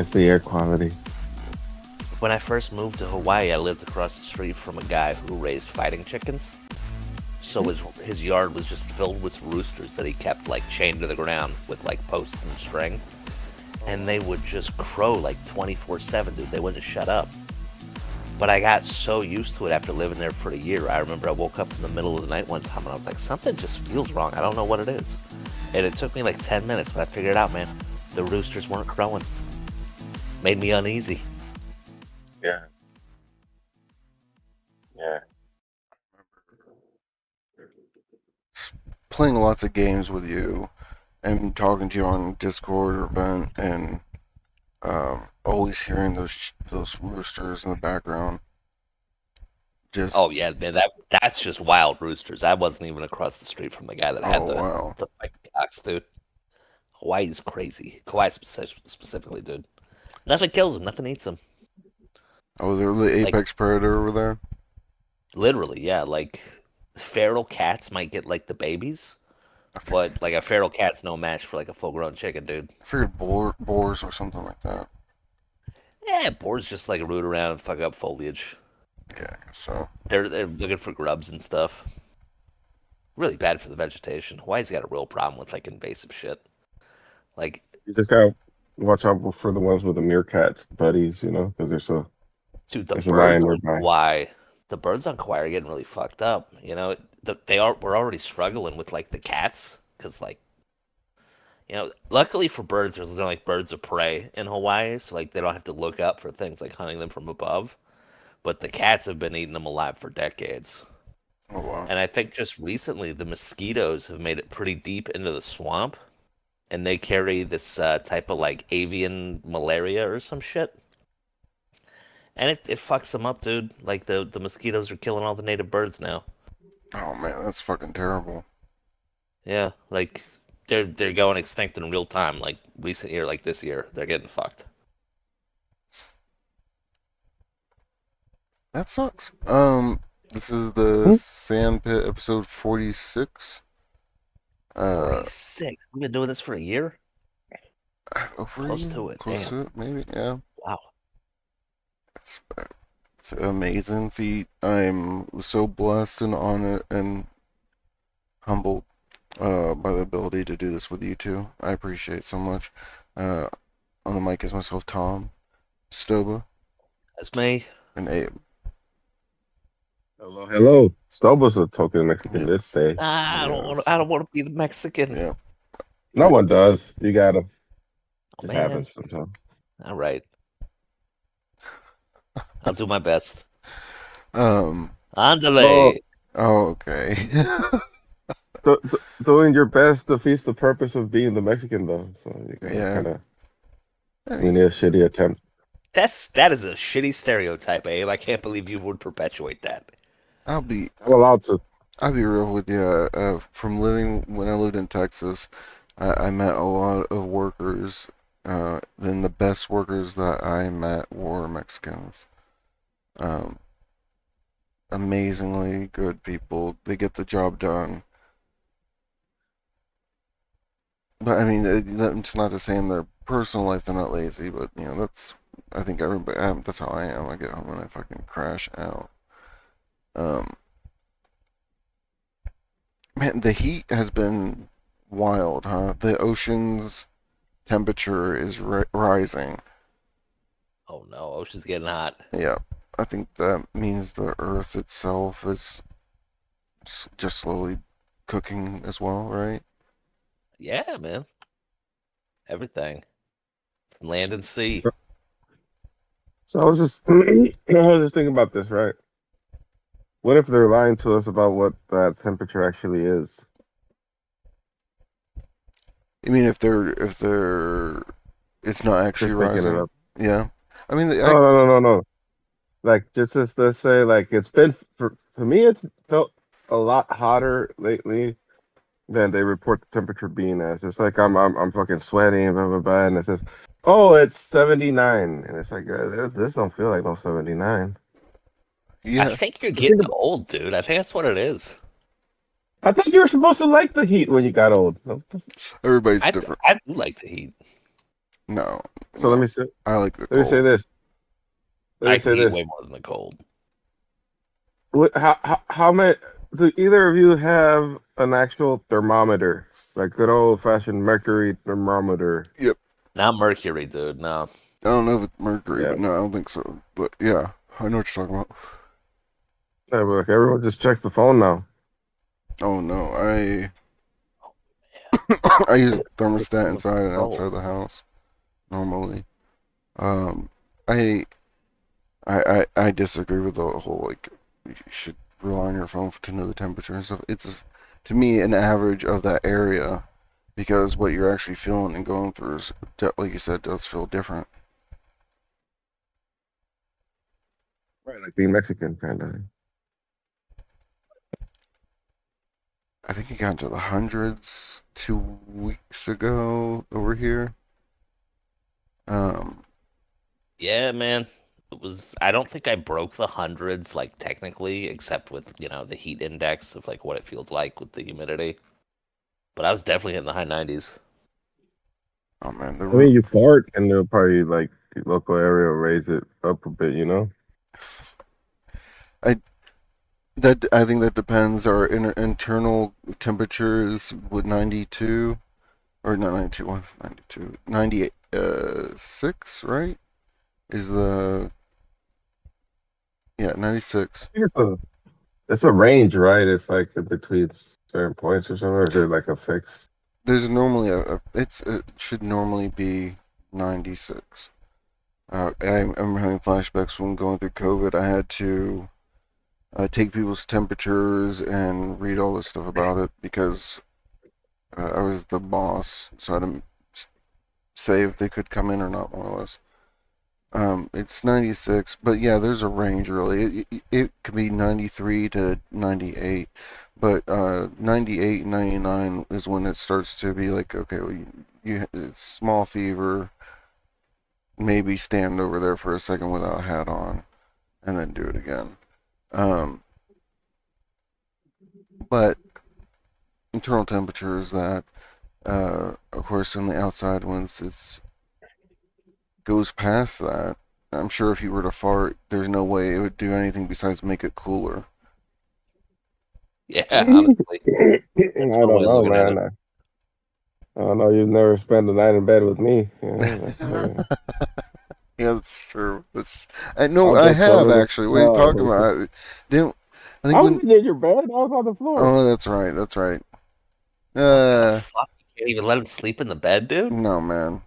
That's the air quality. When I first moved to Hawaii, I lived across the street from a guy who raised fighting chickens. So his yard was just filled with roosters that he kept like chained to the ground with like posts and string. And they would just crow like 24/7, dude. They wouldn't shut up. But I got so used to it after living there for a year. I remember I woke up in the middle of the night one time and I was like, something just feels wrong. I don't know what it is. And it took me like 10 minutes, but I figured it out, man. The roosters weren't crowing. Made me uneasy. Yeah. Yeah. Playing lots of games with you and talking to you on Discord or Vent and always hearing those roosters in the background. Just Oh yeah, man, that's just wild roosters. I wasn't even across the street from the guy that had wow. the fighting cocks, dude. Hawaii's crazy. Kauai specifically, dude. Nothing kills them. Nothing eats them. Oh, they're the Like apex predator over there. literally, yeah. Like feral cats might get like the babies, I figured, but like a feral cat's no match for like a full-grown chicken, dude. I figured boars or something like that. Yeah, boars just like root around and fuck up foliage. Yeah, so They're looking for grubs and stuff. Really bad for the vegetation. Hawaii's got a real problem with like invasive shit. Like, You just gotta watch out for the ones with the meerkats buddies, because dude, there's a lion nearby. The birds on Kauai are getting really fucked up. We're already struggling with like the cats because like, luckily for birds, there's no like birds of prey in Hawaii, so like they don't have to look up for things like hunting them from above. But the cats have been eating them alive for decades. oh wow. And I think just recently the mosquitoes have made it pretty deep into the swamp, and they carry this type of like avian malaria or some shit. And it fucks them up, dude. Like the mosquitoes are killing all the native birds now. Oh man, that's fucking terrible. Yeah, like they're going extinct in real time. Like recent year, like this year, they're getting fucked. That sucks. This is the Hmm? Sandpit episode 46. 46. We've been doing this for a year. Over Close to it. close Damn. to it, maybe. Yeah, Wow. it's, it's an amazing feat. I'm so blessed and honored and humbled by the ability to do this with you two. I appreciate it so much. Uh, on the mic is myself, Tom, Stoba, That's me. and Abe. Hello, hello. Stoba's a token Mexican this Yes. day. I don't want. Yes. I don't want to be the Mexican. Yeah. No one does. You gotta. Oh, It man. happens sometimes. All right. I'll do my best. Andale. Oh, okay. Doing your best defeats the purpose of being the Mexican, though. So you gotta Yeah. kind of. I We mean, need a shitty attempt. That is a shitty stereotype, Abe. I can't believe you would perpetuate that. I'll be I'm allowed to. I'll be real with you. From living when I lived in Texas, I met a lot of workers. Then the best workers that I met were Mexicans. Um, Amazingly good people. They get the job done. But I mean, that's not to say in their personal life they're not lazy. But that's I think everybody. That's how I am. I get home and I fucking crash out. Um, Man, the heat has been wild, huh? The ocean's temperature is rising. Oh no, ocean's getting hot. Yeah, I think that means the Earth itself is just slowly cooking as well, right? Yeah, man. Everything. From land and sea. So I was just, I was just thinking about this, right? What if they're lying to us about what that temperature actually is? I mean, if they're, it's not actually Just making it rising. up. Yeah, I mean, No. Like just let's say like it's been for me it's felt a lot hotter lately than they report the temperature being as. It's like I'm fucking sweating, blah blah blah, and it says, oh, it's 79, and it's like this don't feel like no 79. I yeah. think you're Just think getting old, dude. I think that's what it is. I thought you were supposed to like the heat when you got old. Everybody's I different. do like the heat. No, So let no. me say I like the let me say cold. this. Let me I can say eat this. way more than the cold. How many do either of you have an actual thermometer, like good old fashioned mercury thermometer? Yep. Not mercury, dude. No. I don't know if it's mercury, Yeah. but no, I don't think so. But yeah, I know what you're talking about. Yeah, but like everyone just checks the phone now. Oh no, I use thermostat On the inside and control. outside the house normally. Um, I I disagree with the whole like you should rely on your phone to know the temperature and stuff. It's to me an average of that area because what you're actually feeling and going through is like you said does feel different. Right, like being Mexican kind of. I think it got into the hundreds 2 weeks ago over here. Um, Yeah, man. It was. I don't think I broke the hundreds, like technically, except with the heat index of like what it feels like with the humidity. But I was definitely in the high 90s. oh man, I mean, you fart and they'll probably like the local area will raise it up a bit, you know? I I think that depends. Our internal temperatures with 92 or not 92, 92, 98, 6, right? Is the yeah 96. I think it's a range, right? It's like in between certain points or something, or is it like a fix? There's normally it should normally be 96. I'm having flashbacks when going through COVID. I had to take people's temperatures and read all this stuff about it because I was the boss, so I had to say if they could come in or not, more or less. It's 96, but yeah, there's a range really. It could be 93 to 98, but 98 and 99 is when it starts to be like, okay, well, it's small fever, maybe stand over there for a second without a hat on, and then do it again. Um, but internal temperature is that, of course, in the outside ones, it's goes past that. I'm sure if you were to fart, there's no way it would do anything besides make it cooler. Yeah, I honestly, that's one don't way of know, looking at man. it. I don't know. You've never spent the night in bed with me. You know, Yeah, that's true. No, all I jokes have over the. actually. What are you talking about? Didn't I think I when? was in your bed. I was on the floor. Oh, that's right. That's right. What the Uh, fuck? You can't even let him sleep in the bed, dude? no, man.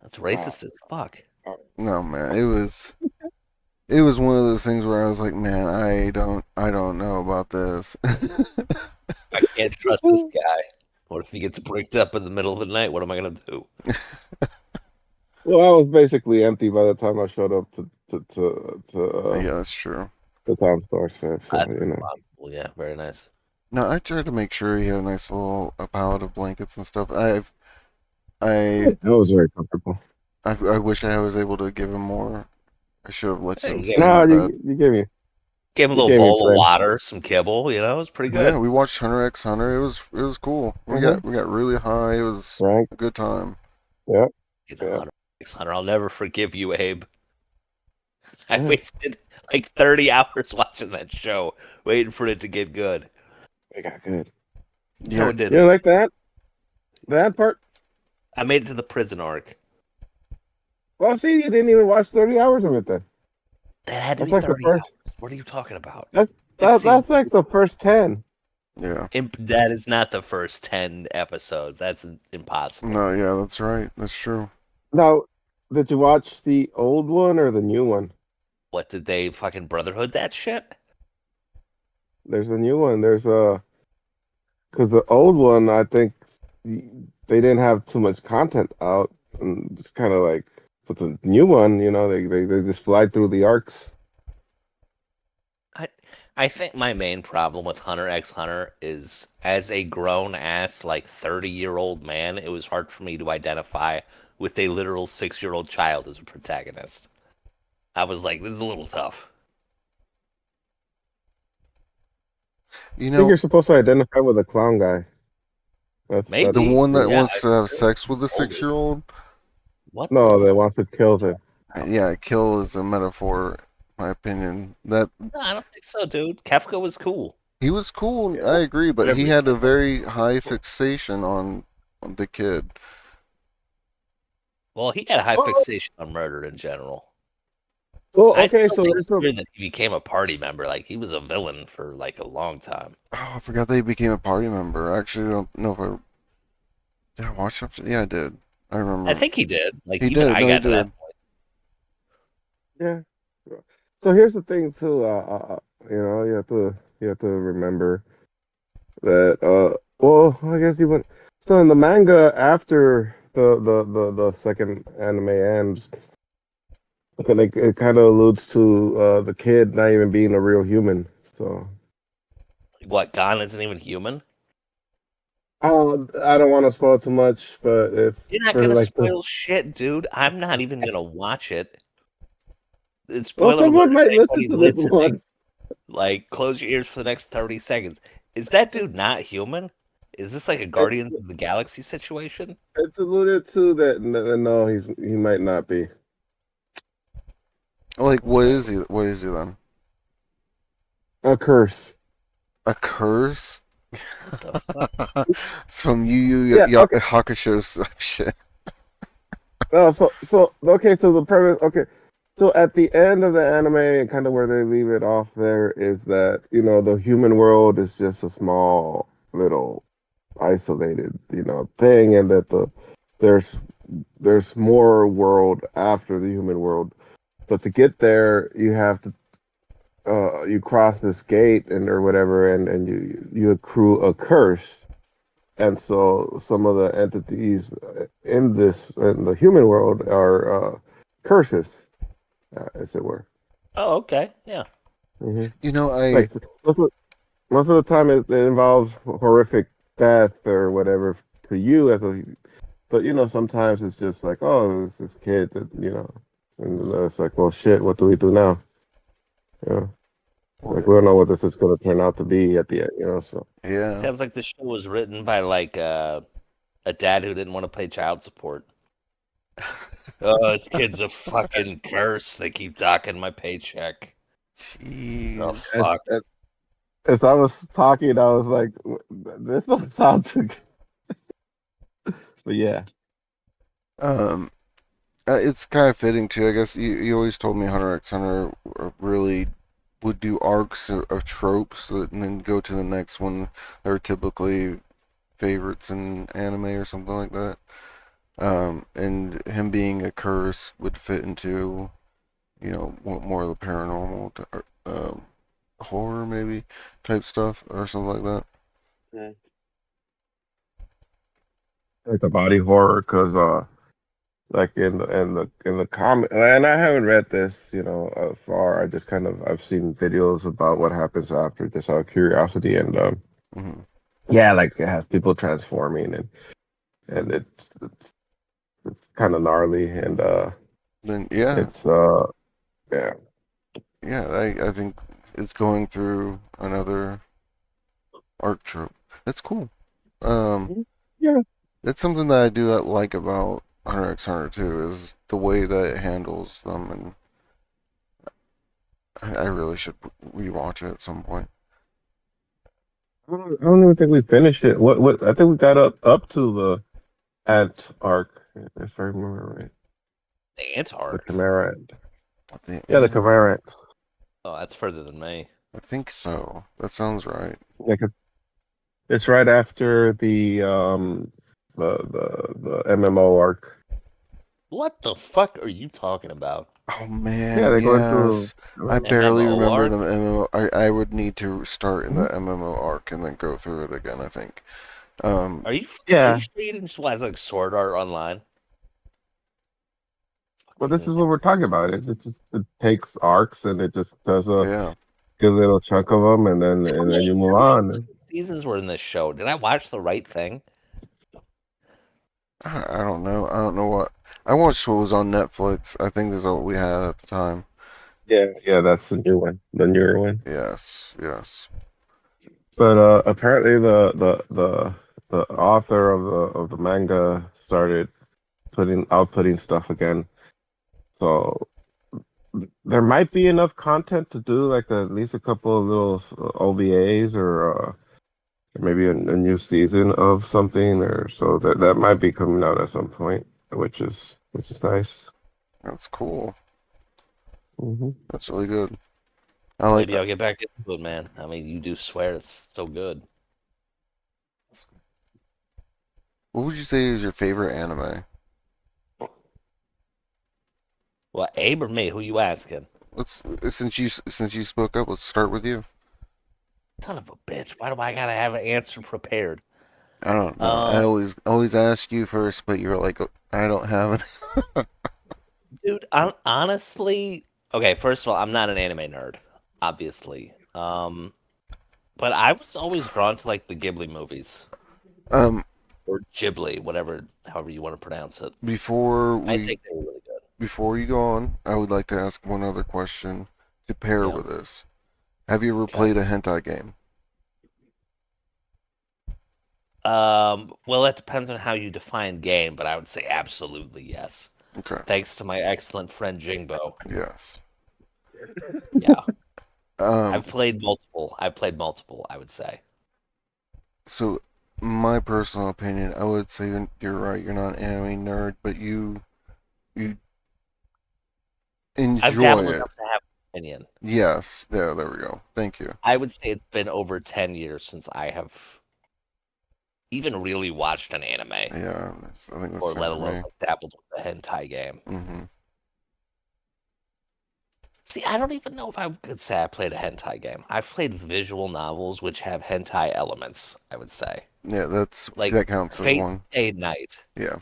That's Uh, racist as fuck. No, man. It was one of those things where I was like, man, I don't know about this. I can't trust this guy. What if he gets bricked up in the middle of the night? What am I gonna do? well, I was basically empty by the time I showed up to Yeah, that's true. the town store. So That's you know, responsible. Yeah, very nice. No, I tried to make sure he had a nice little a pallet of blankets and stuff. I, that was very comfortable. I wish I was able to give him more. I should have let Hey, him you stay in No, the bed. you gave me gave him a you little gave me bowl of plenty. water, some kibble. It was pretty Yeah, good. we watched Hunter x Hunter. It was cool. Mm-hmm. We got really high. It was Right? a good time. Yeah, yeah. Hunter x Hunter. I'll never forgive you, Abe. It's I good. wasted like 30 hours watching that show, waiting for it to get good. It got good. No, Yeah, it You know, didn't. like that part. I made it to the prison arc. Well, see, you didn't even watch 30 hours of it then. That had to That's be like the 30 first. hours. What are you talking about? That's It's season. that's like the first 10. yeah. That is not the first 10 episodes. That's impossible. No, yeah, that's right. That's true. Now, did you watch the old one or the new one? What did they fucking Brotherhood that shit? There's a new one. There's a because the old one, I think they didn't have too much content out, and just kind of like. But the new one, they just fly through the arcs. I I think my main problem with Hunter x Hunter is as a grown ass like 30-year-old man, it was hard for me to identify with a literal 6-year-old child as a protagonist. I was like, this is a little tough. You I think know, you're supposed to identify with the clown guy. That's the Maybe. one that Yeah, wants to have sex with a older. 6-year-old. What No, the? they want to kill them. Yeah, kill is a metaphor, in my opinion. That No, I don't think so, dude. Kefka was cool. he was cool, Yeah. I agree, but Whatever he he had a did. very high fixation on the kid. Well, he had a high Oh, fixation on murder in general. well, I okay, still so think there's it's some. weird that he became a party member. Like he was a villain for like a long time. Oh, I forgot that he became a party member. I actually don't know if did I watch up. Yeah, I did. I I remember. think he did. Like He even did. I No, he got to that did. point. Yeah. So here's the thing too. You have to remember that. Well, I guess you went. So in the manga, after the second anime ends, it kind of alludes to the kid not even being a real human. So What? Gon isn't even human. I don't want to spoil too much, but if You're not for gonna like the spoil shit, dude. I'm not even gonna watch it. well, Spoiler alert! someone might If listen anybody to this listening, one. like, close your ears for the next 30 seconds. Is that dude not human? Is this like a Guardians of the Galaxy situation? It's alluded to that no, he might not be Like, what Okay. is he? What is he then? a curse. A curse? What the fuck? It's from Yu Yu Yeah. Okay. Hakusho shit. So okay. So the premise. Okay. So at the end of the anime, and kind of where they leave it off there is that the human world is just a small little isolated thing, and that there's there's more world after the human world. But to get there, you have to you cross this gate and or whatever, and you accrue a curse. And so some of the entities in the human world are curses, as it were. Oh, okay. Yeah. Hmm. You know, I Like most of the time, it involves horrific death or whatever to you but sometimes it's just like, oh, this kid that and it's like, well, shit, what do we do now? Yeah, like we don't know what this is going to turn out to be at the end. So yeah. Sounds like the show was written by like a dad who didn't want to pay child support. Oh, this kid's a fucking curse. They keep docking my paycheck. The Jeez. as fuck? as, as I was talking, I was like, this don't sound too good. But yeah. Um, it's kind of fitting too. I guess you always told me Hunter x Hunter really would do arcs of tropes and then go to the next one. They're typically favorites in anime or something like that. And him being a curse would fit into, more of the paranormal, horror maybe type stuff or something like Like the body horror, because like in the comic, and I haven't read this, far. I just I've seen videos about what happens after, just out of curiosity, and that. yeah, like it has people transforming, and it's kind of gnarly, and Then yeah, it's yeah. yeah, I think it's going through another arc trope. That's cool. Um, Yeah. it's something that I do like about Hunter x Hunter too, is the way that it handles them, and I really should rewatch it at some point. I don't even think we finished it. What I think we got up to the ant arc, if I remember right. The ant The arc. Chimera ant. I think, Yeah, the yeah, Chimera ant. Oh, that's further than me. I think so. That sounds right. Yeah, 'cause it's right after the MMO arc. What the fuck are you talking about? Oh Yeah, man, they go into yes. I barely MMO remember arc? the MMO. I would need to start in Mhm. the MMO arc and then go through it again, I think. Are you Yeah. sure you didn't just watch like Sword Art Online? Well, this Fucking is what we're talking about. It takes arcs and it just does a yeah. good little chunk of them, and then you move how many on. fucking seasons were in this show? Did I watch the right thing? I don't know. I don't know what. I watched what was on Netflix. I think that's what we had at the time. Yeah, that's the new one, the newer one. Yes, yes. But apparently the author of the manga started. outputting stuff again. So there might be enough content to do like at least a couple of little OVAs or maybe a new season of something or so that might be coming out at some point, which is nice. That's cool. Hmm. That's really good. I like. Maybe I'll get back into it, man. I mean, you do swear it's so good. What would you say is your favorite anime? Well, Abe or me? Who you asking? Let's since you spoke up, let's start with you. Son of a bitch! Why do I gotta have an answer prepared? I don't know. I Um, always ask you first, but you're like, I don't have it. dude, I'm honestly okay. First of all, I'm not an anime nerd, obviously. But I was always drawn to like the Ghibli movies um, or Ghibli, whatever, however you want to pronounce it. before I we think they were really good. before you go on, I would like to ask one other question to pair Yeah. with this. Have you ever Okay. played a hentai game? Well, that depends on how you define game, but I would say absolutely yes. Okay. Thanks to my excellent friend Jingbo. Yes. Yeah. Um, I've played multiple, I would say. so my personal opinion, I would say you're right. You're not an anime nerd, but you I've enjoy dabbled it. enough to have an opinion. Yes. There we go. Thank you. I would say it's been over 10 years since I have even really watched an anime, Yeah, I think that's or the same let for alone me. like dabbled with a hentai game. Hmm. See, I don't even know if I could say I played a hentai game. I've played visual novels which have hentai elements, I would say. Yeah, Like that counts as Fate one. Stay Night. Yeah.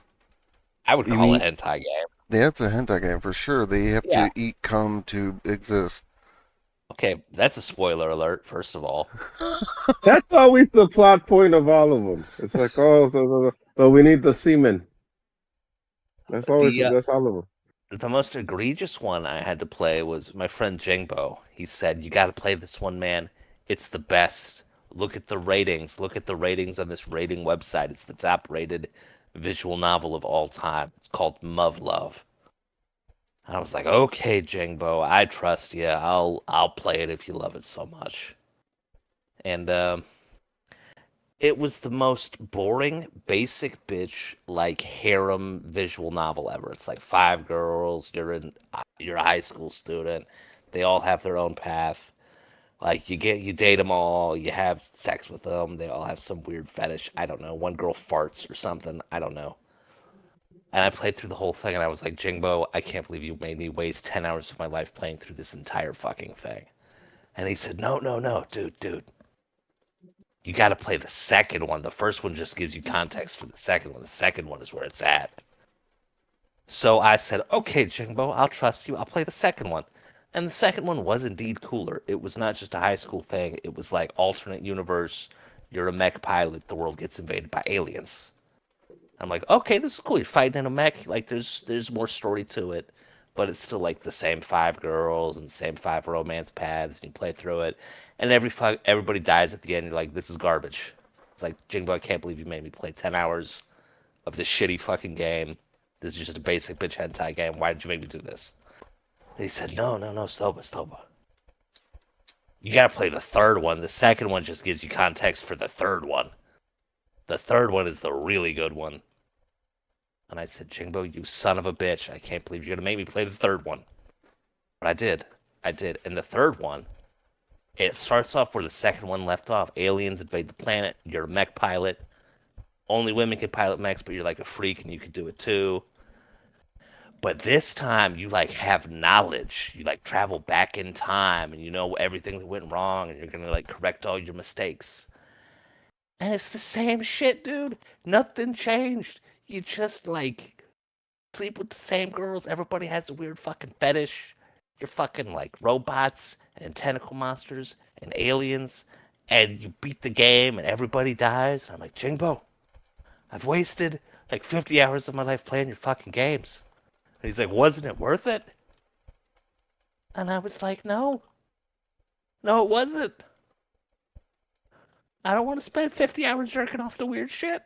I would You call a mean hentai game. that's a hentai game for sure. They have Yeah. to eat cum to exist. Okay, that's a spoiler alert, first of all. That's always the plot point of all of them. It's like, oh, so we need the semen. The That's all of them. the most egregious one I had to play was my friend Jingbo. He said, "You got to play this one, man. It's the best. Look at the ratings. Look at the ratings on this rating website. It's the top rated visual novel of all time. It's called Muv Love." And I was like, "Okay, Jingbo, I trust you. I'll play it if you love it so much." And it was the most boring, basic bitch like harem visual novel ever. It's like five girls. You're a high school student. They all have their own path. Like you date them all. You have sex with them. They all have some weird fetish. I don't know. One girl farts or something. I don't know. And I played through the whole thing, and I was like, Jingbo, I can't believe you made me waste 10 hours of my life playing through this entire fucking thing. And he said, No, no, no, dude. You got to play the second one. The first one just gives you context for the second one. The second one is where it's at. So I said, okay, Jingbo, I'll trust you. I'll play the second one. And the second one was indeed cooler. It was not just a high school thing. It was like alternate universe. You're a mech pilot. The world gets invaded by aliens. I'm like, okay, this is cool. You're fighting in a mech. Like, there's more story to it, but it's still like the same five girls and the same five romance paths. And you play through it, and everybody dies at the end. You're like, this is garbage. It's like, Jingbo, I can't believe you made me play 10 hours of this shitty fucking game. This is just a basic bitch hentai game. Why did you make me do this? And he said, no, no, no, Stoba. You gotta play the third one. The second one just gives you context for the third one. The third one is the really good one. And I said, Jingbo, you son of a bitch. I can't believe you're going to make me play the third one. But I did. I did. And the third one, it starts off where the second one left off. Aliens invade the planet. You're a mech pilot. Only women can pilot mechs, but you're like a freak and you can do it too. But this time, you like have knowledge. You like travel back in time and you know everything that went wrong and you're going to like correct all your mistakes. And it's the same shit, dude. Nothing changed. You just like sleep with the same girls. Everybody has a weird fucking fetish. You're fucking like robots and tentacle monsters and aliens. And you beat the game and everybody dies. And I'm like, Jingbo, I've wasted like 50 hours of my life playing your fucking games. And he's like, wasn't it worth it? And I was like, no. No, it wasn't. I don't want to spend 50 hours jerking off to weird shit.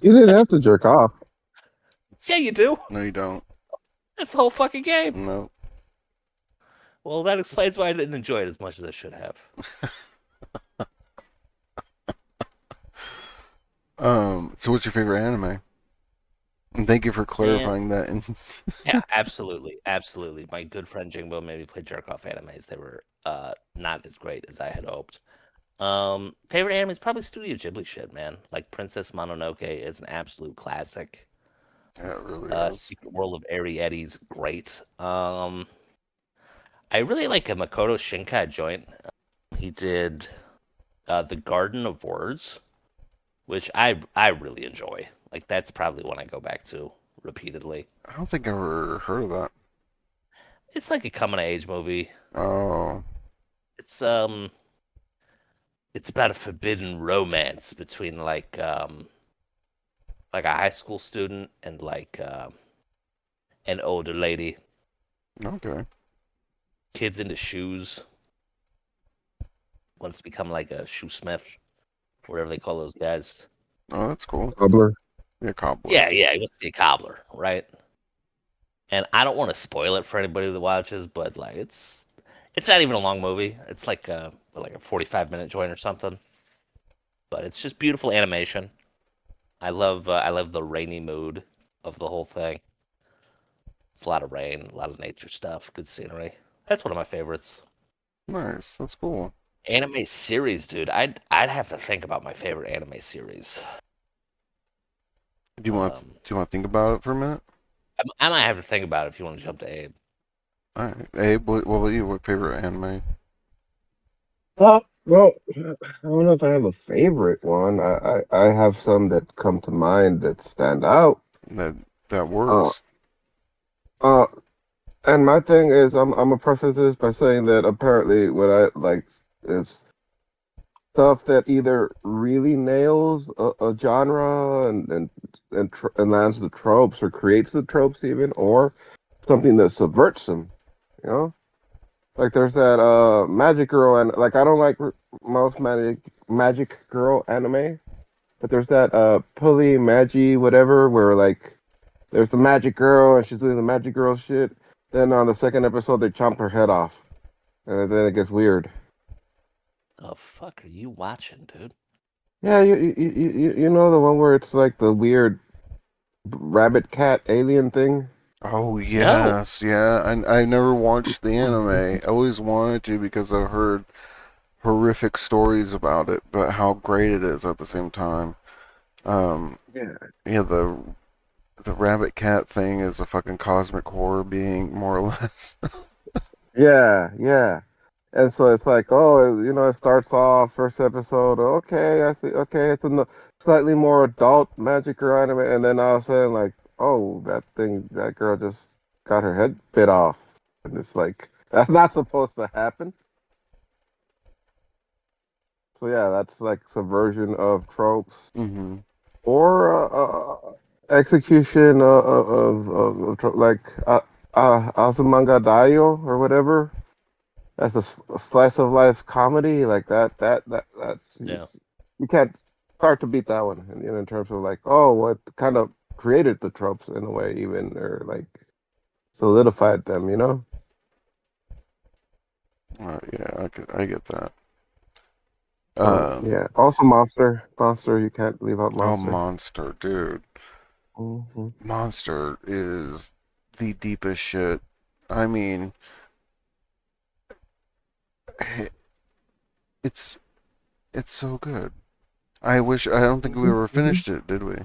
You didn't That's have to jerk off. Yeah, you do. No, you don't. That's the whole fucking game. No. Well, that explains why I didn't enjoy it as much as I should have. So what's your favorite anime? And thank you for Man, clarifying that. And yeah, absolutely, absolutely. My good friend Jingbo made me play jerk off animes. They were not as great as I had hoped. Favorite anime is probably Studio Ghibli shit, man. Like Princess Mononoke is an absolute classic. yeah, it really is. Secret World of Airy Eddie's great. I really like a Makoto Shinkai joint. He did The Garden of Words, which I really enjoy. Like that's probably one I go back to repeatedly. I don't think I ever heard of that. It's like a coming of age movie. Oh, It's it's about a forbidden romance between like a high school student and like an older lady. okay. Kids into shoes. Wants to become like a shoesmith, whatever they call those guys. Oh, that's cool. Cobbler. Yeah, cobbler. Yeah, he wants to be a cobbler, right? And I don't want to spoil it for anybody that watches, but like it's not even a long movie. It's like a 45-minute joint or something. But it's just beautiful animation. I love the rainy mood of the whole thing. It's a lot of rain, a lot of nature stuff, good scenery. That's one of my favorites. Nice. That's cool. Anime series, dude. I'd have to think about my favorite anime series. Do you want to think about it for a minute? I might have to think about it if you want to jump to Abe. All right. Abe, what about you? What favorite anime Well, I don't know if I have a favorite one. I have some that come to mind that stand out. that that Uh, works? uh, and my thing is, I'm gonna preface this by saying that apparently what I like is stuff that either really nails a genre and lands the tropes or creates the tropes even, or something that subverts them. You know, like there's that Magic Girl and like I don't like most Magic Girl anime, but there's that Pulley Magi whatever where like there's the Magic Girl and she's doing the Magic Girl shit. Then on the second episode they chomp her head off, and then it gets weird. The fuck are you watching, dude? Yeah, you know the one where it's like the weird rabbit cat alien thing. Oh No. yes, yeah. I never watched the anime. I always wanted to because I've heard horrific stories about it, but how great it is at the same time. Um, Yeah, yeah, the rabbit cat thing is a fucking cosmic horror being, more or less. yeah. And so it's like, oh, you know, it starts off first episode. Okay, I see. Okay, it's a slightly more adult magic girl anime, and then all of a sudden, like, oh, that girl just got her head bit off, and it's like that's not supposed to happen. So yeah, that's like subversion of tropes hmm or execution like Azumanga Daioh or whatever. That's a slice of life comedy like that's Yeah. you can't start to beat that one in terms of like oh what kind of created the tropes in a way even or like solidified them, you know. Yeah, I get that. Um, Yeah, also monster you can't leave out oh, monster. Monster, dude. Hmm. Monster is the deepest shit. I mean, it's it's so good. I don't think we ever Hmm. finished it, did we?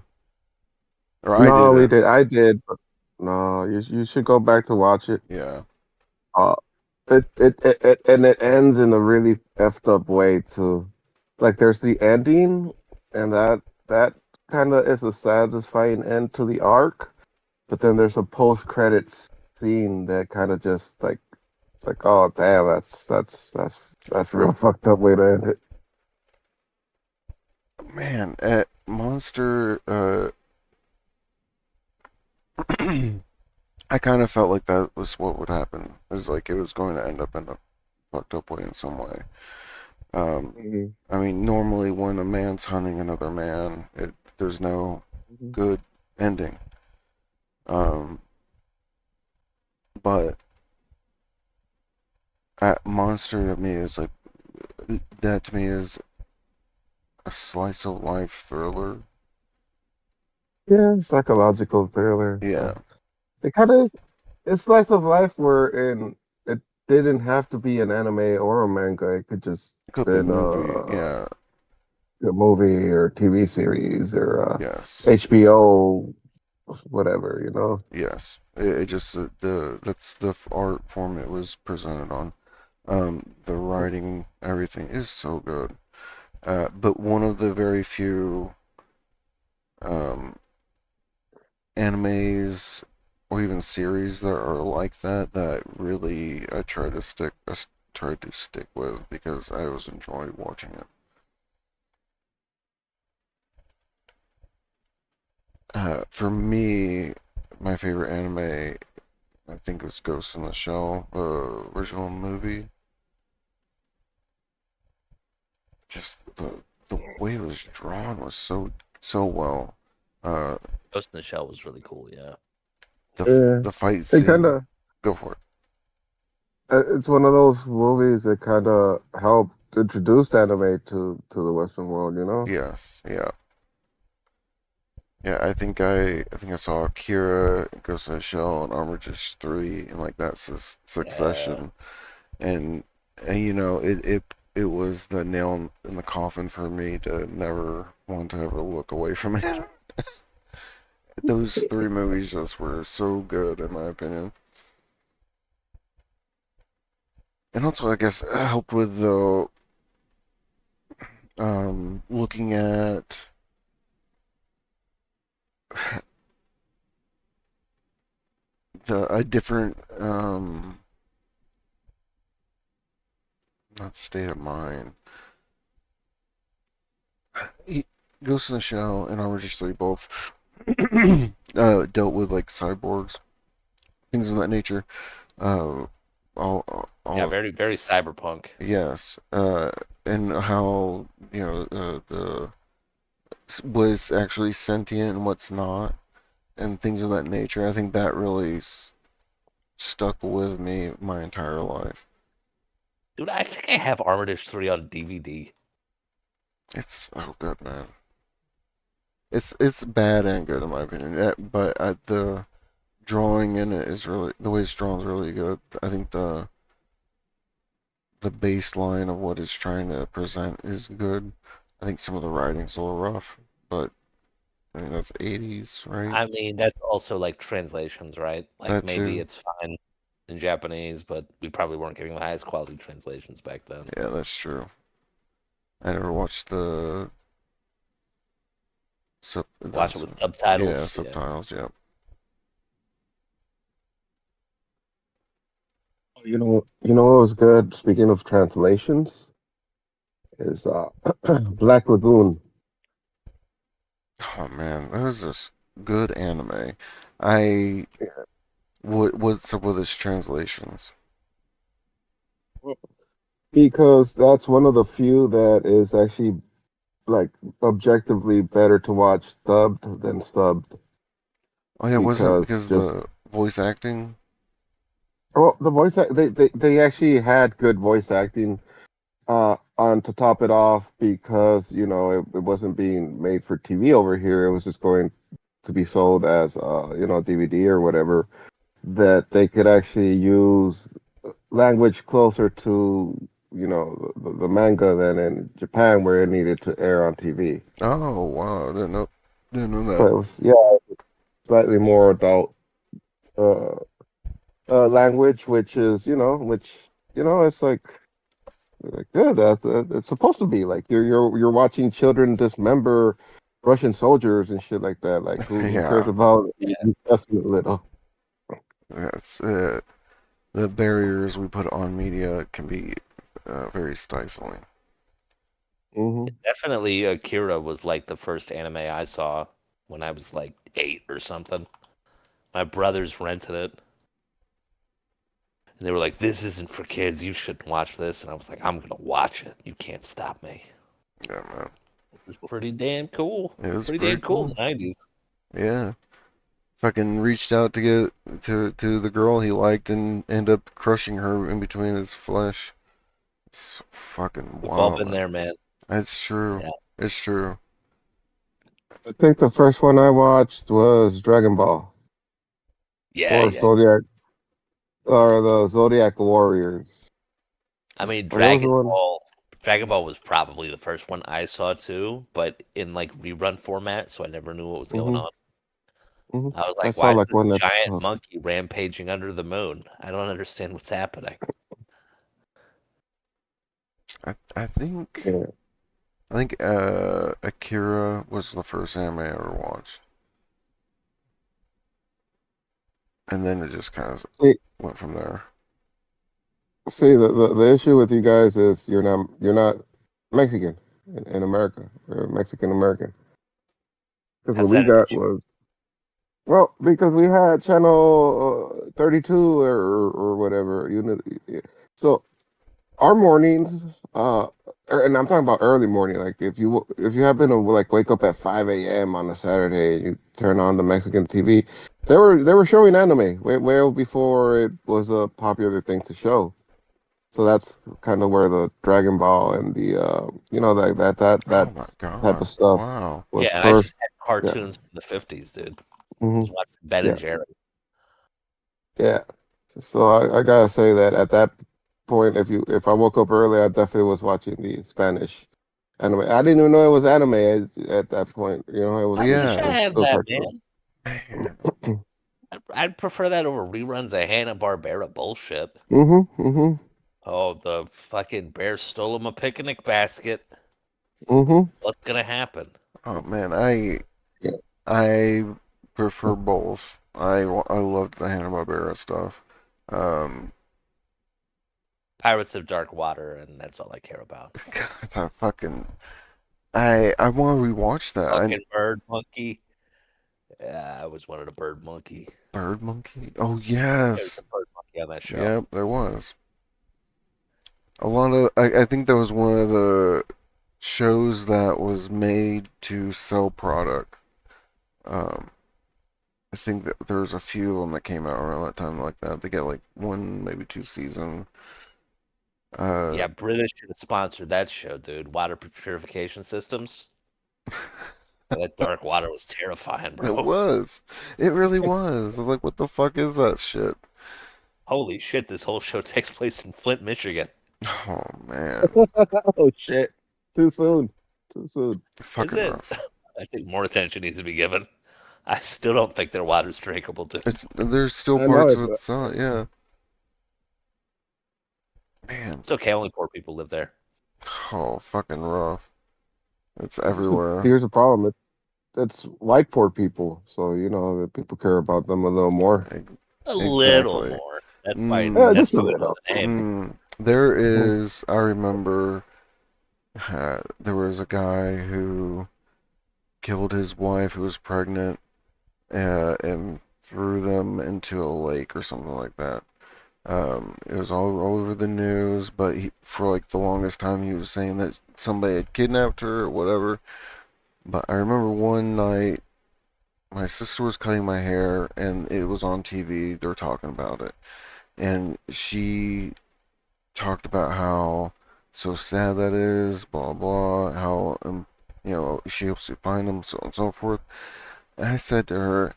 Or I No, did we it. did. I did, but no, you should go back to watch it. Yeah. Uh, and it ends in a really effed up way too. Like there's the ending, and that kind of is a satisfying end to the arc. But then there's a post credits scene that kind of just like it's like oh damn that's real fucked up way to end it. Man, Monster I kind of felt like that was what would happen. It was like it was going to end up in a fucked up way in some way. Um, Mhm. I mean, normally when a man's hunting another man, there's no Mhm. good ending. Um, but Monster to me is like that to me is a slice of life thriller. Yeah, psychological thriller. Yeah, It kind of it's slice of life wherein it didn't have to be an anime or a manga. It could just it could be a been movie. Yeah, a movie or TV series or yes, HBO, whatever, you know. It just the that's the art form it was presented on. The writing, everything is so good. But one of the very few um animes or even series that are like that that really I tried to stick with because I was enjoying watching it. For me, my favorite anime I think was Ghost in the Shell, the original movie. Just the way it was drawn was so well. Uh, Ghost in the Shell was really cool. Yeah. Yeah, the fight it kind scene. of Go for it. it's one of those movies that kind of helped introduce anime to the Western world, you know. Yes, yeah. Yeah, I think I saw Akira, Ghost in the Shell, and Armor Just 3 in like that Yeah. succession, and you know it was the nail in the coffin for me to never want to ever look away from it. Those three movies just were so good in my opinion, and also I guess it helped with the looking at the a different not state of mind. He, Ghost in the Shell and Armor Just 3 both dealt with like cyborgs, things of that nature. Uh, Yeah. all Very, very cyberpunk. yes, and how the was actually sentient and what's not, and things of that nature. I think that really stuck with me my entire life. Dude, I think I have Armitage 3 on DVD. It's oh good man. It's bad and good in my opinion. But the drawing in it is really the way it's drawn is really good. I think the baseline of what it's trying to present is good. I think some of the writing's a little rough, but I mean that's 80s, right? I mean, that's also like translations, right? Like That maybe too. it's fine in Japanese, but we probably weren't getting the highest quality translations back then. Yeah, that's true. I never watched the Watch it that's with yeah subtitles. Yeah. subtitles. Yeah. You know what was good? Speaking of translations, is Black Lagoon. Oh man, that was this good anime. I what's up with its translations? Because that's one of the few that is actually like objectively better to watch dubbed than subbed. Oh yeah, wasn't it Because because just the voice acting? well, the they actually had good voice acting on to top it off because you know it wasn't being made for TV over here. It was just going to be sold as you know DVD or whatever. That they could actually use language closer to you know the manga than in Japan where it needed to air on TV. Oh wow, didn't know So that. it was yeah slightly more adult uh, language, which is you know it's like good. It's supposed to be like you're watching children dismember Russian soldiers and shit like that. Like who cares Yeah, about Yeah. investment little? that's the barriers we put on media can be very stifling. Hmm. Definitely Akira was like the first anime I saw when I was like 8 or something. My brothers rented it. And they were like, "This isn't for kids. You shouldn't watch this." And I was like, "I'm gonna watch it. You can't stop me." Yeah, man, It was pretty damn cool. it was Pretty pretty damn cool in cool. the '90s. Yeah, fucking reached out to get to the girl he liked and ended up crushing her in between his flesh. It's fucking We've all wild, been man. there, man. It's true. Yeah, It's true. I think the first one I watched was Dragon Ball yeah, or yeah. Zodiac or the Zodiac Warriors. I mean, Are those the one? Dragon Ball was probably the first one I saw too, but in like rerun format, so I never knew what was going Hmm. on. Hmm. I was I like, saw why is like this one giant episode. monkey rampaging under the moon? I don't understand what's happening. I think Yeah. I think Akira was the first anime I ever watched, and then it just kind of See, went from there. the issue with you guys is you're not Mexican in America. You're Mexican American. Because what How's we that an got issue? was well, because we had channel 32 or whatever. So our mornings, and I'm talking about early morning. Like if you happen to like wake up at 5 a.m. on a Saturday and you turn on the Mexican TV, they were showing anime way before it was a popular thing to show. So that's kind of where the Dragon Ball and the that Oh my type of god! stuff Wow. was Yeah, and I first. just had Yeah. cartoons from the 50s, dude. I Hmm. was watching Ben and Yeah. Jerry. Yeah. So I gotta say that at that point, if I woke up early, I definitely was watching the Spanish anime. I didn't even know it was anime at that point. I wish It I Yeah, was had still that, cartoon. man. man. I'd prefer that over reruns of Hanna-Barbera bullshit. Hmm. Hmm. Oh, the fucking bear stole him a picnic basket. Hmm. What's gonna happen? Oh man, Yeah. I prefer both. I loved the Hanna-Barbera stuff. Um, Pirates of Dark Water, and that's all I care about. God, that fucking I want to rewatch that. I Fucking bird monkey. Yeah, I was wanted a bird monkey. Bird Monkey. Oh There was a yes, bird monkey on that show. yep, there was a lot of. I think that was one of the shows that was made to sell product. Um, I think that there's a few of them that came out around that time like that. They get like one, maybe two season. Uh, Yeah, British should have sponsored that show, dude. Water purification systems. That dark water was terrifying, it bro. was. It really was. I was like, what the fuck is that shit? Holy shit, this whole show takes place in Flint, Michigan. Oh man, Oh shit! Too soon. Too soon. Is fucking it? rough. I think more attention needs to be given. I still don't think their water's drinkable, dude. There's still I know parts of it's. it. So yeah, man. It's okay, only poor people live there. Oh, fucking rough. It's everywhere. Here's the problem. It's white poor people, so the people care about them a little more. Ex- A little Exactly. more. That's why Yeah, Mm, that's just a why they know little. the name. there Mhm. is, I remember there was a guy who killed his wife who was pregnant and threw them into a lake or something like that. It was all over the news, but for like the longest time he was saying that somebody had kidnapped her or whatever. But I remember one night my sister was cutting my hair and it was on TV. They were talking about it. And she talked about how so sad that is, blah blah, how she hopes to find him, so on and so forth. And I said to her,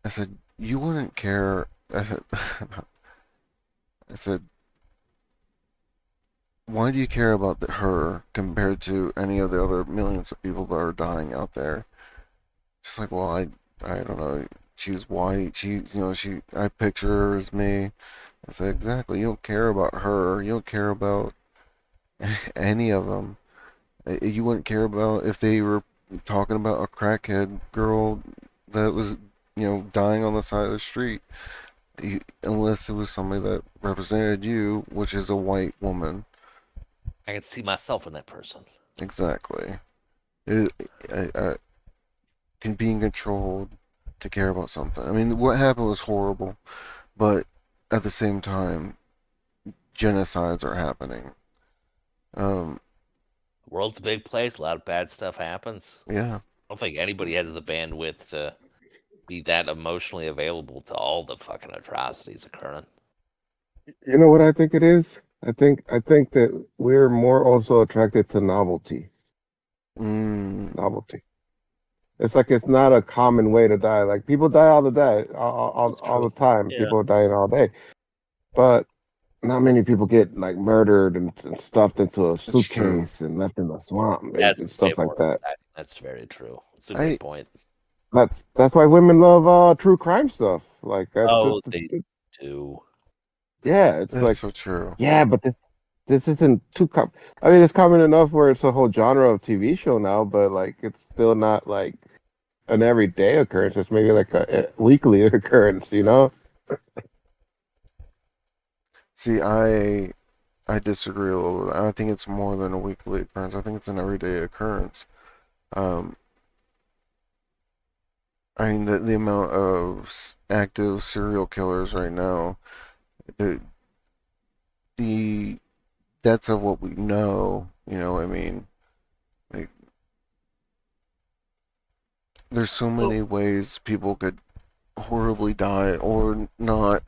I said, you wouldn't care. I said, I said, why do you care about her compared to any of the other millions of people that are dying out there? She's like, well, I don't know. She's white. I picture her as me. I said, exactly. You don't care about her. You don't care about any of them. You wouldn't care about if they were talking about a crackhead girl that was, dying on the side of the street. Unless it was somebody that represented you, which is a white woman. I can see myself in that person. Exactly. It, being controlled to care about something. I mean, what happened was horrible, but at the same time, genocides are happening. Um, World's a big place. A lot of bad stuff happens. yeah, I don't think anybody has the bandwidth to, be that emotionally available to all the fucking atrocities occurring. You know what I think it is? I think that we're more also attracted to novelty. Mm, Novelty. It's like it's not a common way to die. Like people die all the day, That's all true. the time. Yeah. People are dying all day, but not many people get like murdered and stuffed into a that's true. suitcase and left in the swamp That's and way stuff like more that. exciting. That's very true. It's a I great point. That's why women love true crime stuff. Like that's Oh, they do. yeah. It's That's like so true. yeah, but this isn't too com. I mean, it's common enough where it's a whole genre of TV show now, but like it's still not like an everyday occurrence. It's maybe like a weekly occurrence, you know? See, I disagree a little bit. I think it's more than a weekly occurrence. I think it's an everyday occurrence. Um, I mean, the amount of active serial killers right now, the the that's of what we know. You know, I mean, like, there's so Well, many ways people could horribly die or not.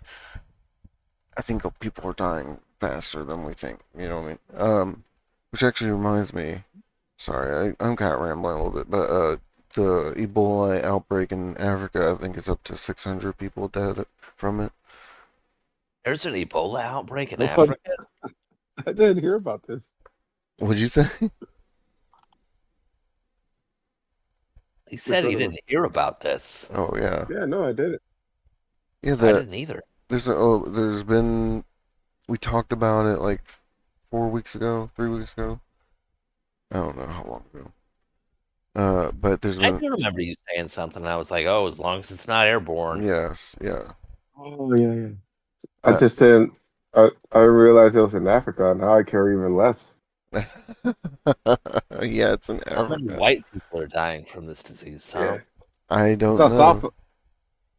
I think people are dying faster than we think. You know what I mean? Which actually reminds me. Sorry, I'm kind of rambling a little bit, but the Ebola outbreak in Africa, I think, is up to 600 people dead from it. there's an Ebola outbreak in That's what Africa. I didn't hear about this. What'd you say? He Which said he one didn't was? hear about this. Oh yeah, Yeah, no, I didn't. yeah. I didn't either. There's been we talked about it like 4 weeks ago, 3 weeks ago. I don't know how long ago. But there's I been do remember you saying something. And I was like, oh, as long as it's not airborne. yes, yeah. Oh yeah, yeah. I Uh, just didn't. I realized it was in Africa. Now I care even less. yeah, it's in How many Africa. white people are dying from this disease, Yeah, Tom? I it's don't not South. know.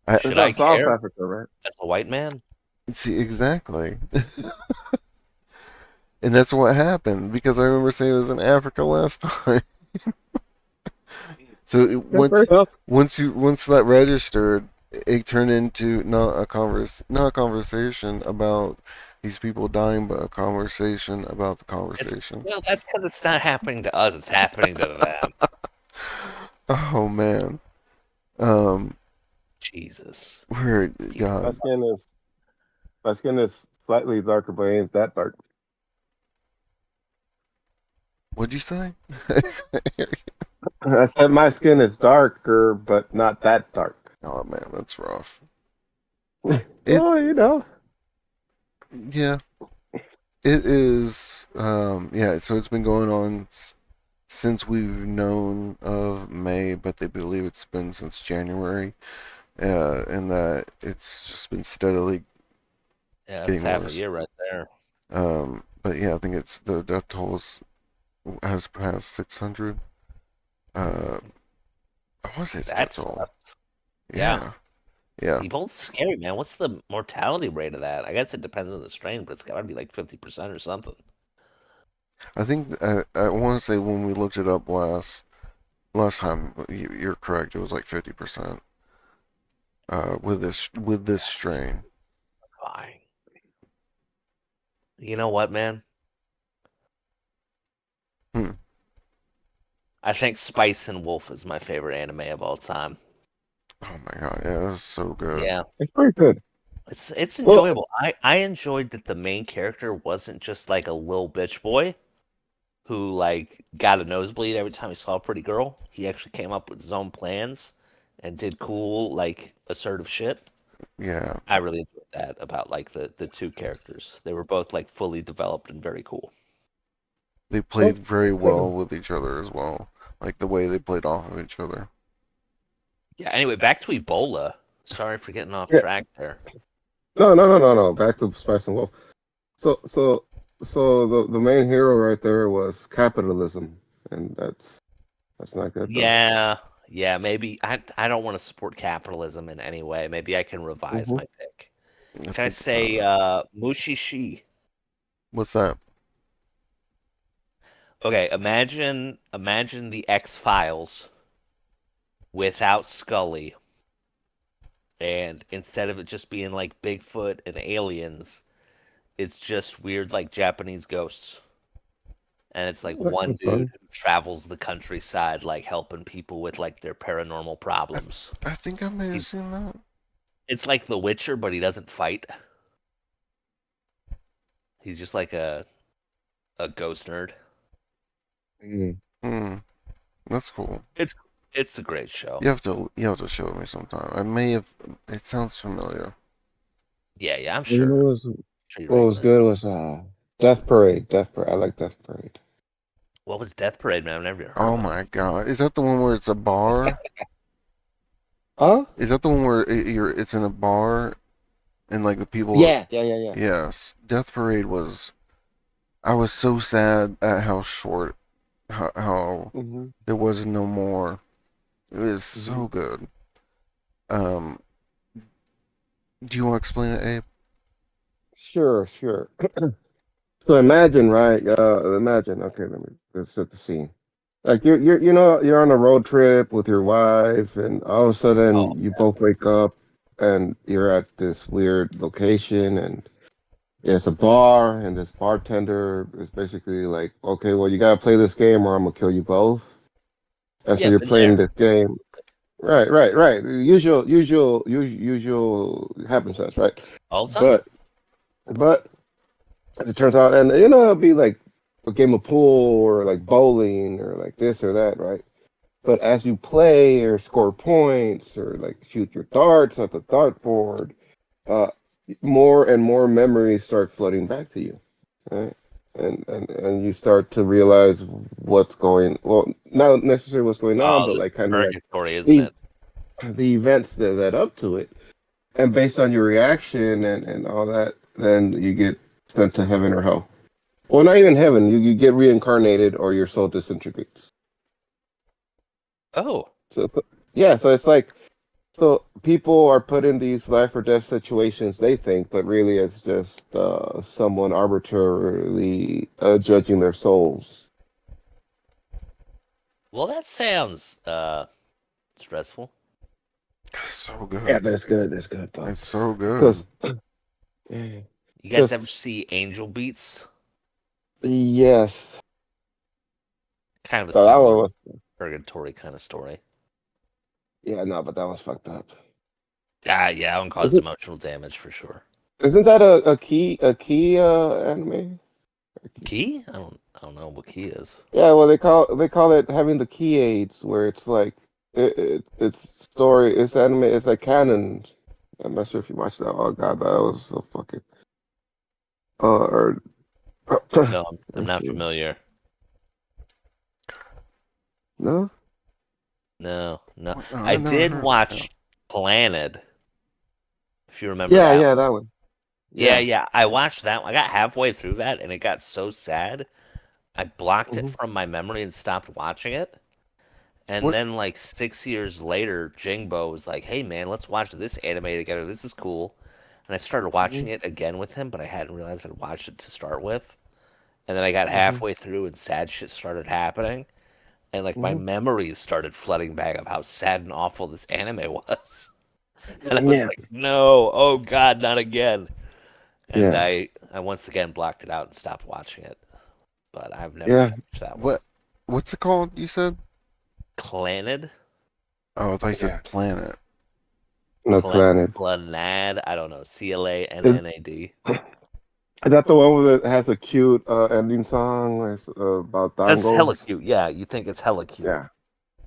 I It's Should I not South care Africa, right? as a white man? see exactly. And that's what happened because I remember saying it was in Africa last time. So Yeah, fair enough. once that registered, it turned into not a conversation about these people dying, but a conversation about the It's conversation. well, that's because it's not happening to us. It's happening to them. Oh man. Um, Jesus. where People. My God, skin is my skin is slightly darker, but it ain't that dark. what'd you say? I said my skin is darker, but not that dark. Oh man, that's rough. It Well, you know. yeah, it is. Yeah, so it's been going on since we've known of May, but they believe it's been since January. And that it's just been steadily Yeah, that's getting half a worse. year right there. But yeah, I think it's the death tolls has passed 600. Uh, I want to say it's death That's toll. yeah. Yeah, yeah. Ebola's scary, man. What's the mortality rate of that? I guess it depends on the strain, but it's got to be like 50% or something. I think I want to say when we looked it up last time, you're correct. It was like 50%. With this That's strain. fine. You know what, man? Hmm. I think Spice and Wolf is my favorite anime of all time. Oh my God, yeah, that's so good. Yeah, It's pretty good. it's Well, enjoyable. I enjoyed that the main character wasn't just like a little bitch boy who like got a nosebleed every time he saw a pretty girl. He actually came up with his own plans and did cool like assertive shit. Yeah, I really enjoyed that about like the two characters. They were both like fully developed and very cool. they well, played very well with each other as well. Like the way they played off of each other. Yeah. Anyway, back to Ebola. Sorry for getting off yeah. track there. No. Back to Spice and Wolf. So, so, so the main hero right there was capitalism, and that's not good though. Yeah, yeah. Maybe I don't want to support capitalism in any way. Maybe I can revise Hmm. my pick. I Can I think about say it. Mushishi? What's that? Okay, imagine the X Files without Scully and instead of it just being like Bigfoot and aliens, it's just weird like Japanese ghosts. And it's like That one sounds dude fun. who travels the countryside like helping people with like their paranormal I, th- problems. I think I may have He, seen that. it's like The Witcher, but he doesn't fight. He's just like a ghost nerd. Mm. Hmm, that's cool. It's it's a great show. You have to show me sometime. I may have. It sounds familiar. Yeah, yeah, I'm You know sure. Sure you what was recognize it. good was Death Parade. Death Parade. I like Death Parade. What was Death Parade, man? I've never even heard Oh of it. my god, is that the one where it's a bar? Huh? Is that the one where it's in a bar and like the people? Yeah, yeah, yeah, yeah. Yes, Death Parade was. I was so sad at how short, how Mm-hmm. there was no more. It was Mm-hmm. so good. Um, do you want to explain it, Abe? Sure, sure. So imagine, right? Imagine. Okay, let's set the scene. Like you're on a road trip with your wife, and all of a Oh, sudden you both wake up, and you're at this weird location, and it's a bar, and this bartender is basically like, okay, well you gotta play this game, or I'm gonna kill you both. And so yeah, you're been there playing this game. Right, right, right. The usual happenstance, right? all the time. But as it turns out, and it'll be like a game of pool or like bowling or like this or that, right? But as you play or score points or like shoot your darts at the dartboard, uh, more and more memories start flooding back to you, right? And you start to realize what's going well, not necessarily what's going on, Oh, but the like kind of like purgatory, isn't the it? the events that led up to it. And based on your reaction and all that, then you get sent to heaven or hell. Well, not even heaven. You get reincarnated or your soul disintegrates. Oh, So yeah, so it's like so people are put in these life or death situations they think, but really it's just someone arbitrarily judging their souls. well, that sounds stressful. So Yeah, good. that's good. That's good though. It's so good. Because yeah, You guys because ever see Angel Beats? yes, Kind of a so that one similar was purgatory kind of story. yeah no, but that was fucked up. Ah, yeah, that one Is caused it? emotional damage for sure. Isn't that a key anime? Key? I don't know what key is. Yeah, well they call it having the key aids where it's like it's story it's anime it's like canon. I'm not sure if you watched that. Oh god, that was so fucking or No, I'm let's not see. familiar. No? No, no. What? No, I I never did heard of it. Yeah. watch Planet, if you remember Yeah, that yeah, one. that one. Yeah, Yeah. yeah, I watched that one. I got halfway through that and it got so sad. I blocked it Hmm. from my memory and stopped watching it. And What? then like 6 years later, Jingbo was like, "Hey man, let's watch this anime together. This is cool." And I started Hmm. watching it again with him, but I hadn't realized I'd watched it to start with. And then I got Hmm. halfway through and sad shit started happening. And like my Hmm. memories started flooding back of how sad and awful this anime was. And I was Yeah. like, "No, oh God, not again." And Yeah. I once again blocked it out and stopped watching it. But I've never Yeah. finished that one. What? What's it called? You said? Clanid? Oh, I thought you Yeah. said planet. No planet. Clanad? I don't know. Is Clanad. is that the one that has a cute ending song where it's, about That's hella dongles? cute. Yeah, you think it's hella cute. Yeah.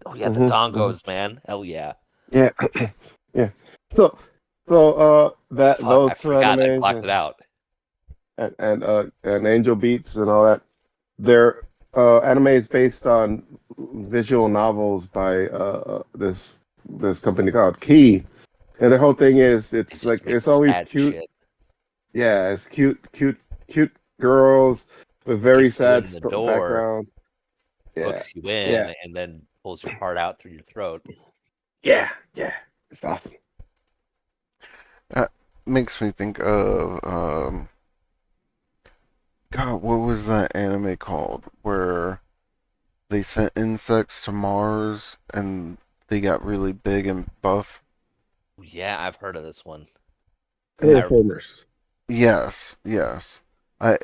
Oh yeah, the Hmm. Hmm. dongos, man. Hell yeah. Yeah. Yeah. So so that Fuck, I those two forgot. I animes blocked it out. and Angel Beats and all that. They're anime is based on visual novels by this company called Key, and the whole thing is They it's like just make it's always sad cute. shit. Yeah, it's cute girls with very Kicks you sad in the door, backgrounds. Yeah, hooks you in, yeah, and then pulls your heart out through your throat. yeah. It's awesome. That makes me think of God, what was that anime called? Where they sent insects to Mars and they got really big and buff. Yeah, I've heard of this one. I Transformers. Yes, yes. I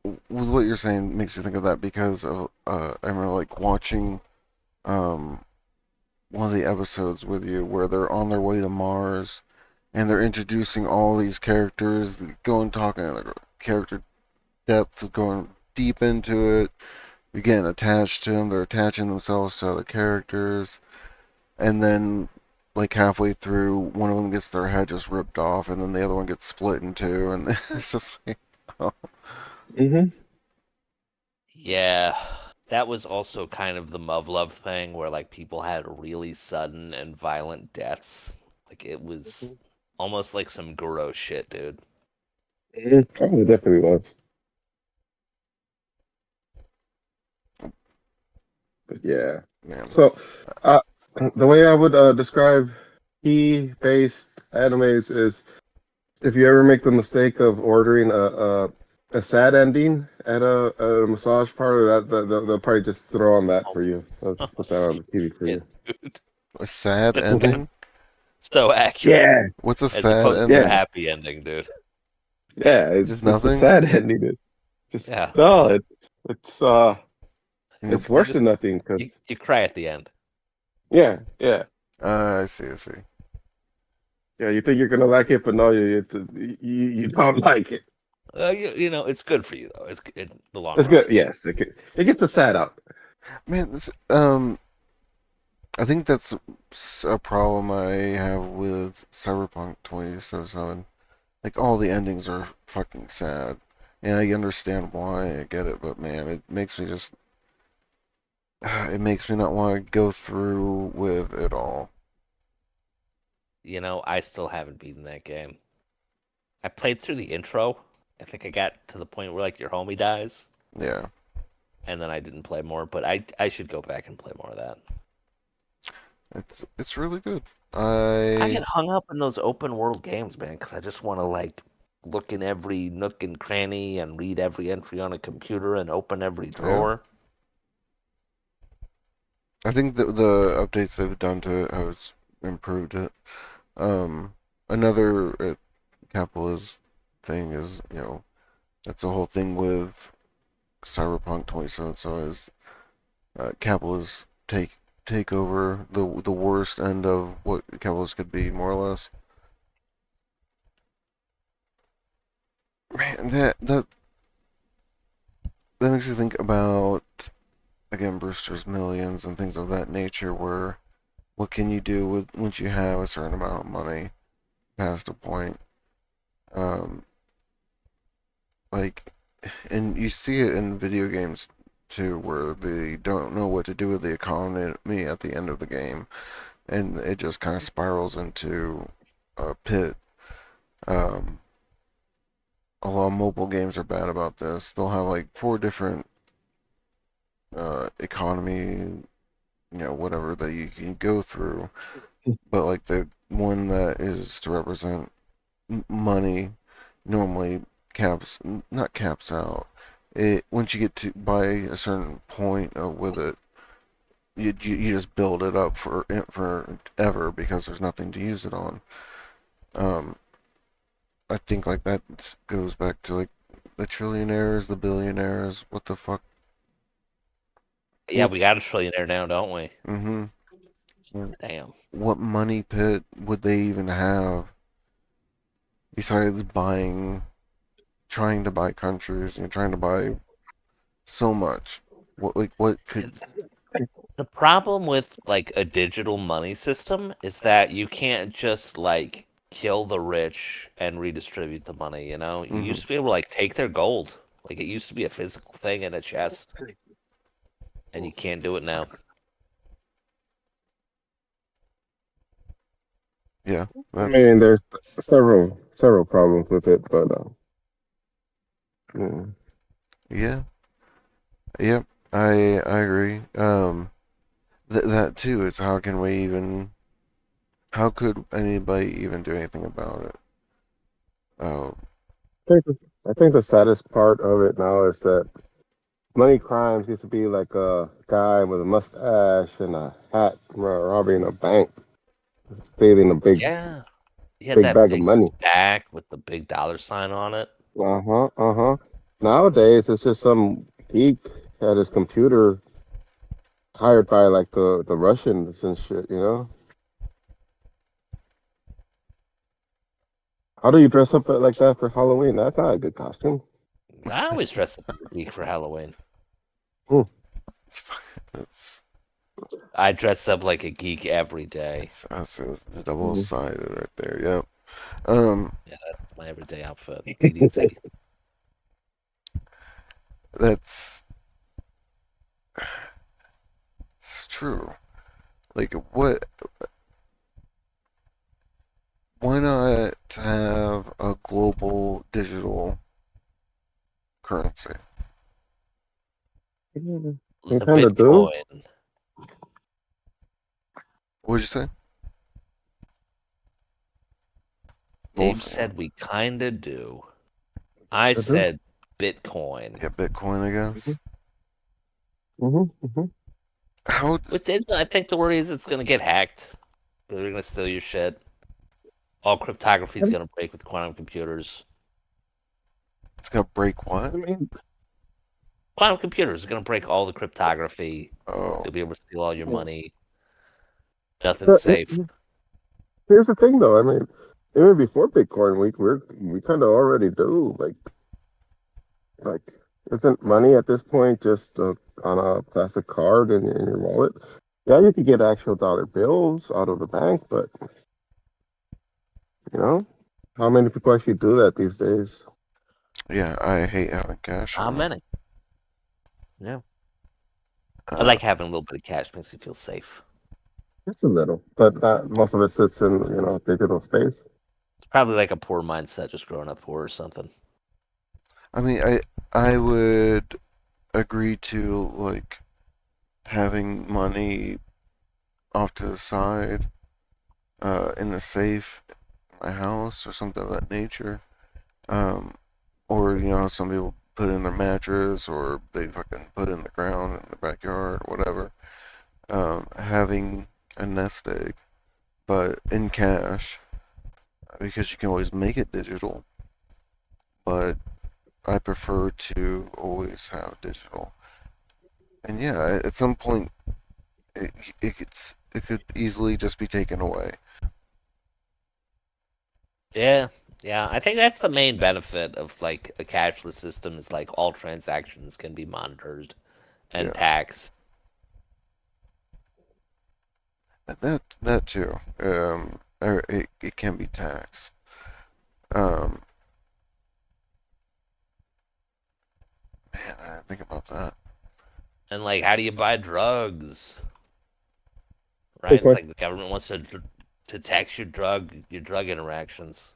with what you're saying makes you think of that because of I remember like watching um one of the episodes with you where they're on their way to Mars and they're introducing all these characters, going talking like character depth, going deep into it. You're getting attached to them. They're attaching themselves to other characters, and then like halfway through, one of them gets their head just ripped off, and then the other one gets split in two, and it's just like, oh, Mm-hmm. Yeah, that was also kind of the Muv-Love thing where like people had really sudden and violent deaths. Like it was almost like some gross shit, dude. Mm-hmm. Oh, it definitely was. But yeah. man. So, uh, the way I would describe key-based animes is if you ever make the mistake of ordering a sad ending at a massage parlor, they'll probably just throw on that Oh, for you. They'll just put that on the TV for shit, you. dude. A sad That's ending? so accurate Yeah, What's a as sad opposed to a yeah, ending? happy ending, dude. yeah. Just It's a nothing? sad ending. It's just Yeah, no. It's You it's you worse just than nothing. Cause you cry at the end. yeah, yeah, I see, I see. yeah. You think you're gonna like it, but no, you don't like it. You know, it's good for you though. It's in the long It's run. good. Yes, it gets a sad out. Man, I think that's a problem I have with Cyberpunk 2077. Like, all the endings are fucking sad. And I understand why, I get it, but man, it makes me just. It makes me not want to go through with it all. You know, I still haven't beaten that game. I played through the intro. I think I got to the point where like your homie dies, Yeah. and then I didn't play more. But I should go back and play more of that. It's really good. I I get hung up in those open world games, man, because I just want to like look in every nook and cranny and read every entry on a computer and open every yeah. drawer. I think the updates they've done to it has improved it. Um, another capitalist thing is, that's the whole thing with Cyberpunk 27. So is capitalists take over the worst end of what capitalists could be, more or less. Man, that makes you think about again Brewster's Millions and things of that nature, where what can you do with once you have a certain amount of money past a point? Um, like, and you see it in video games too, where they don't know what to do with the economy at the end of the game, and it just kind of spirals into a pit. Um, a lot of mobile games are bad about this. They'll have like four different economy, whatever that you can go through, but like the one that is to represent money normally caps not caps out. It once you get to by a certain point with it, you just build it up for ever because there's nothing to use it on. Um, I think like that goes back to like the trillionaires, the billionaires. What the fuck? Yeah, What? we got a trillionaire now, don't we? Mm-hmm. Damn. What money pit would they even have besides buying, trying to buy countries, trying to buy so much? What could? The problem with like a digital money system is that you can't just like kill the rich and redistribute the money, you know? You Mm-hmm. used to be able to like take their gold. Like it used to be a physical thing in a chest, and you can't do it now. Yeah, I that's mean, there's several problems with it, but yeah. yeah, yep. I agree. That too is how can we even? How could anybody even do anything about it? Uh, I think the saddest part of it now is that money crimes used to be like a guy with a mustache and a hat robbing a bank. It's paid in a Yeah. He had big that bag of big money. stack with the big dollar sign on it. Uh-huh, uh-huh. Nowadays, it's just some geek at his computer hired by like the Russians and shit, you know? How do you dress up like that for Halloween? That's not a good costume. I always dress up as a geek for Halloween. Hmm. That's I dress up like a geek every day. it's the double Mhm. sided right there. Yep. Um, Yeah, that's my everyday outfit. EDT. that's it's true. Like, what? Why not have a global digital currency? You The kind of do. Bitcoin. What would you say? What Dave was the one? said we kinda do. I I do. said Bitcoin. Yeah, Bitcoin, I Mm-hmm. guess. Mm-hmm. How? With digital, I think the worry is it's gonna get hacked. They're gonna steal your shit. All cryptography is gonna break with quantum computers. It's gonna break I what? mean, Quantum computers are gonna break all the cryptography. Oh, You'll be able to steal all your yeah. money. Nothing's But safe. here's the thing, though. I mean, even before Bitcoin week, we kind of already do like isn't money at this point just on a plastic card in your wallet? Yeah, you could get actual dollar bills out of the bank, but you know, how many people actually do that these days? yeah. I hate having cash How on me. many? Yeah. I Uh, like having a little bit of cash. Makes me feel safe. Just a little, but not, most of it sits in digital space. It's probably like a poor mindset, just growing up poor or something. I mean, I would agree to like having money off to the side, in the safe, in my house or something of that nature. Um, or some people put it in their mattress or they fucking put it in the ground in the backyard or whatever. Having a nest egg, but in cash because you can always make it digital. But I prefer to always have digital. And yeah, at some point it it could easily just be taken away. Yeah, yeah. I think that's the main benefit of like a cashless system is like all transactions can be monitored and Yes, taxed. and that too. Or it can be taxed. Um, man, I didn't think about that. And like, how do you buy drugs? Right? It's Bitcoin. like the government wants to tax your drug interactions.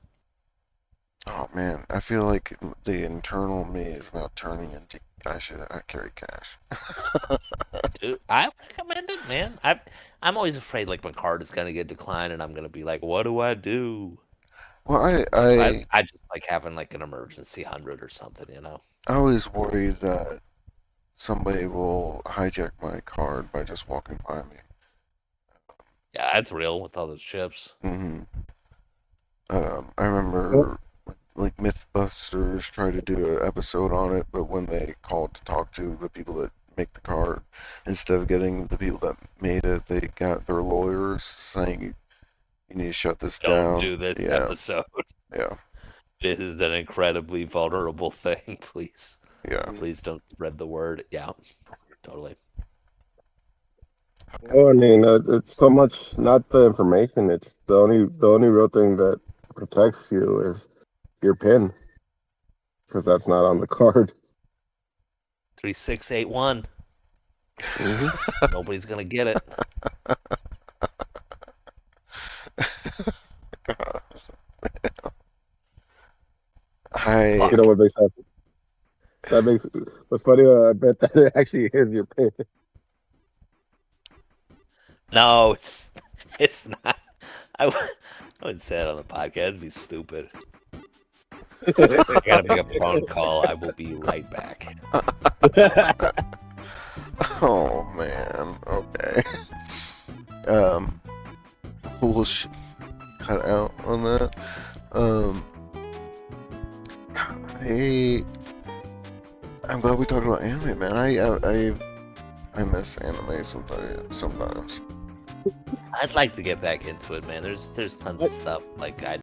Oh man, I feel like the internal me is now turning into I carry cash. Dude, I recommend it, man. I'm always afraid like my card is gonna get declined and I'm gonna be like, what do I do? Well, So I just like having like an emergency 100 or something. I always worry that somebody will hijack my card by just walking by me. Yeah, that's real with all those chips. hmm I Yep. remember like MythBusters tried to do an episode on it, but when they called to talk to the people that make the card, instead of getting the people that made it, they got their lawyers saying you need to shut this Don't down. do this Yeah, episode. yeah, This is an incredibly vulnerable thing. Please, yeah. please don't spread the word. Yeah, totally. Fucking Oh, I mean, it's so much not the information. It's the only real thing that protects you is your PIN because that's not on the card. 3681. Hmm. Nobody's gonna get it. I You know Fuck. what makes that makes what's funny? I bet that it actually is your PIN. No, it's not. I wouldn't say it on the podcast. It'd be stupid. I gotta make a phone call. I will be right back. oh man, okay. Um, bullshit cut out on that. Um, I'm glad we talked about anime, man. I miss anime sometimes. I'd like to get back into it, man. There's tons of stuff like I